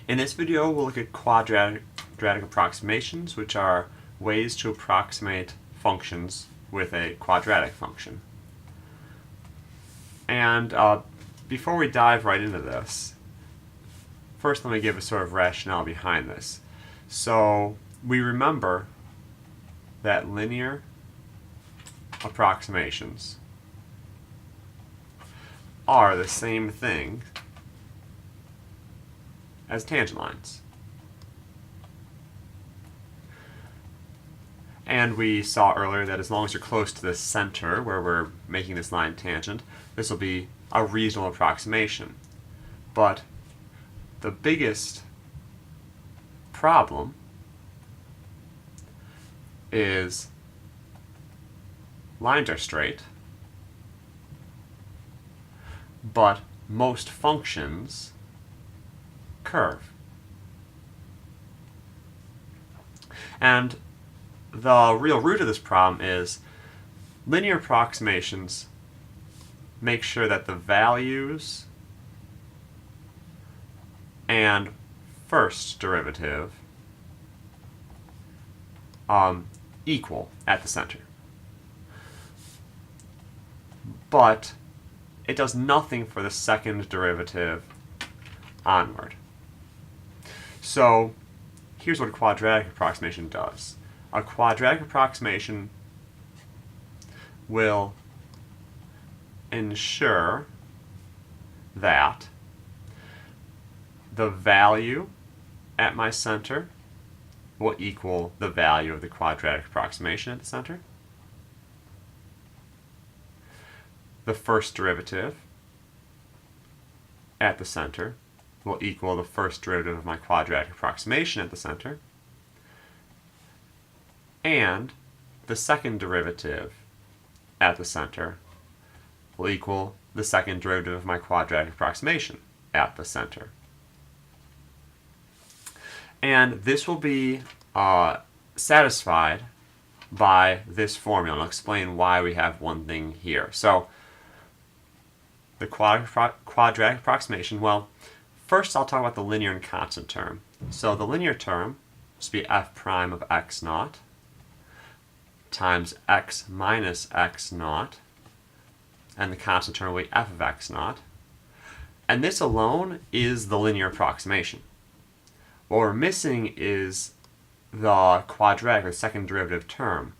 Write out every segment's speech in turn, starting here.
In this video, we'll look at quadratic approximations, which are ways to approximate functions with a quadratic function. And before we dive right into this, first let me give a sort of rationale behind this. So we remember that linear approximations are the same thing as tangent lines. And we saw earlier that as long as you're close to the center where we're making this line tangent, this will be a reasonable approximation. But the biggest problem is lines are straight, but most functions curve. And the real root of this problem is linear approximations make sure that the values and first derivative equal at the center. But it does nothing for the second derivative onward. So here's what a quadratic approximation does. A quadratic approximation will ensure that the value at my center will equal the value of the quadratic approximation at the center. The first derivative at the center will equal the first derivative of my quadratic approximation at the center. And the second derivative at the center will equal the second derivative of my quadratic approximation at the center. And this will be satisfied by this formula. I'll explain why we have one thing here. So the quadratic approximation, well, first I'll talk about the linear and constant term. So the linear term must be f prime of x naught times x minus x naught, and the constant term will be f of x naught. And this alone is the linear approximation. What we're missing is the quadratic or second derivative term.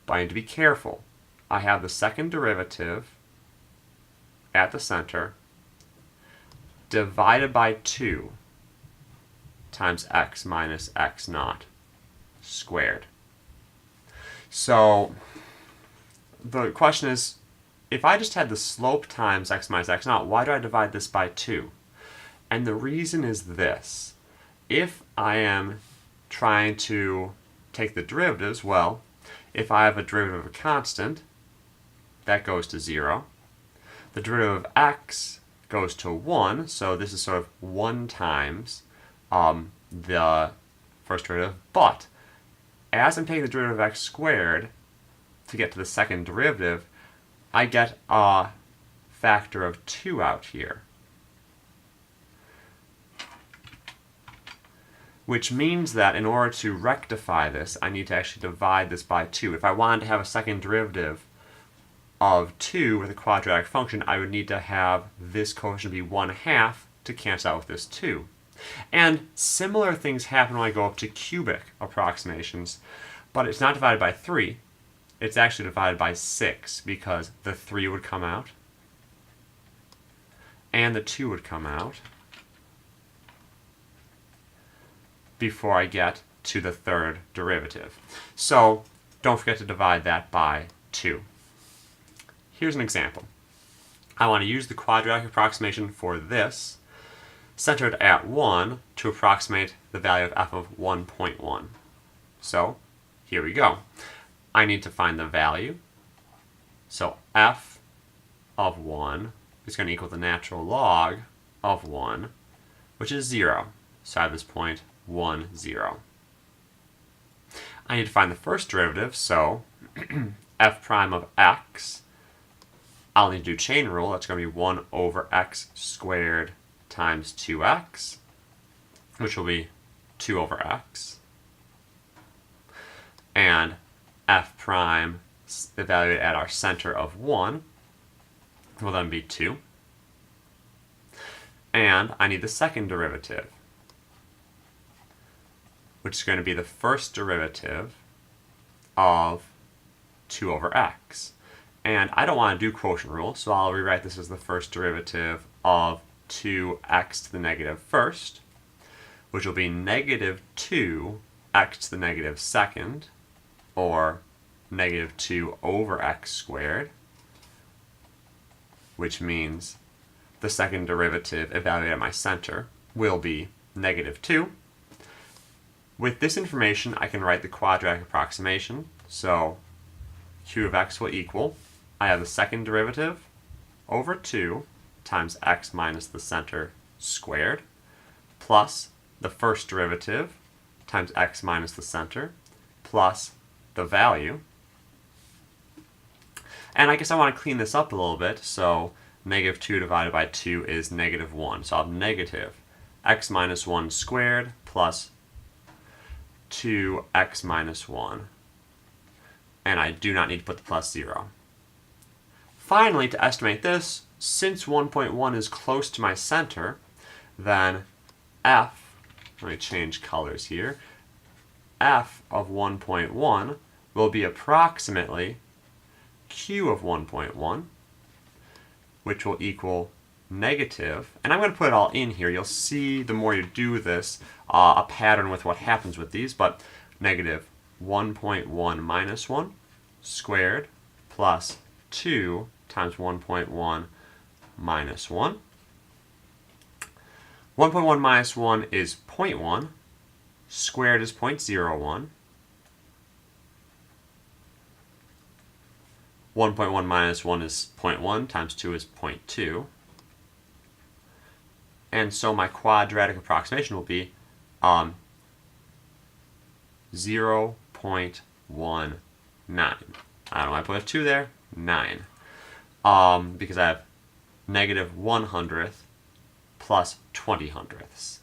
But I need to be careful. I have the second derivative at the center divided by 2 times x minus x naught squared. So the question is, if I just had the slope times x minus x naught, why do I divide this by 2? And the reason is this. If I am trying to take the derivatives, well, if I have a derivative of a constant, that goes to 0. The derivative of x goes to 1, so this is sort of 1 times the first derivative. But as I'm taking the derivative of x squared to get to the second derivative, I get a factor of 2 out here, which means that in order to rectify this, I need to actually divide this by 2. If I wanted to have a second derivative of 2 with a quadratic function, I would need to have this coefficient be 1/2 to cancel out with this 2. And similar things happen when I go up to cubic approximations, but it's not divided by 3. It's actually divided by 6, because the 3 would come out, and the 2 would come out before I get to the third derivative. So don't forget to divide that by 2. Here's an example. I want to use the quadratic approximation for this, centered at 1, to approximate the value of f of 1.1. So here we go. I need to find the value. So f of 1 is going to equal the natural log of 1, which is 0. So I have this point 1, 0. I need to find the first derivative, so f prime of x, I'll need to do chain rule. That's going to be 1 over x squared times 2x. which will be 2 over x. And f prime evaluated at our center of 1 will then be 2. And I need the second derivative, which is going to be the first derivative of 2 over x. And I don't want to do quotient rule, so I'll rewrite this as the first derivative of 2x to the negative first, which will be negative 2x to the negative second, or negative 2 over x squared, which means the second derivative evaluated at my center will be negative 2. With this information, I can write the quadratic approximation. So q of x will equal, I have the second derivative over 2 times x minus the center squared, plus the first derivative times x minus the center, plus the value. And I guess I want to clean this up a little bit, so negative 2 divided by 2 is negative 1. So I'll have negative x minus 1 squared plus 2x minus 1. And I do not need to put the plus 0. Finally, to estimate this, since 1.1 is close to my center, then f, let me change colors here, f of 1.1 will be approximately q of 1.1, which will equal negative, and I'm going to put it all in here. You'll see the more you do this, a pattern with what happens with these, but negative 1.1 minus 1 squared plus 2 times 1.1 minus 1. 1.1 minus 1 is 0.1, squared is 0.01. 1.1 minus 1 is 0.1 times 2 is 0.2. And so my quadratic approximation will be 0.19. I don't know why I put a 2 there. 9. Because I have negative 1/100th plus 20/100ths.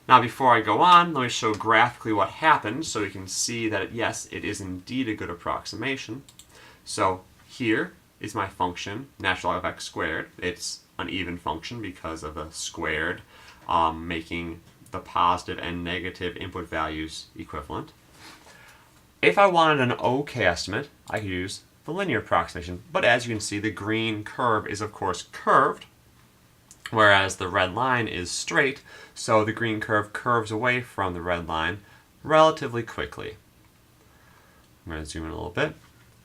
Now before I go on, let me show graphically what happens so you can see that yes, it is indeed a good approximation. So here is my function, natural log of x squared. It's an even function because of the squared making the positive and negative input values equivalent. If I wanted an OK estimate, I could use the linear approximation. But as you can see, the green curve is of course curved, whereas the red line is straight, so the green curve curves away from the red line relatively quickly. I'm going to zoom in a little bit,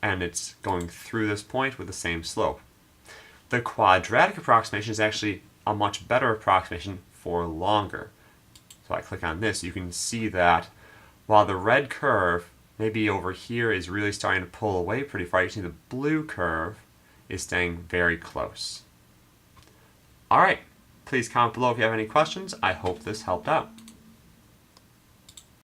and it's going through this point with the same slope. The quadratic approximation is actually a much better approximation for longer. So I click on this, you can see that while the red curve maybe over here is really starting to pull away pretty far, you can see the blue curve is staying very close. Alright, please comment below if you have any questions. I hope this helped out.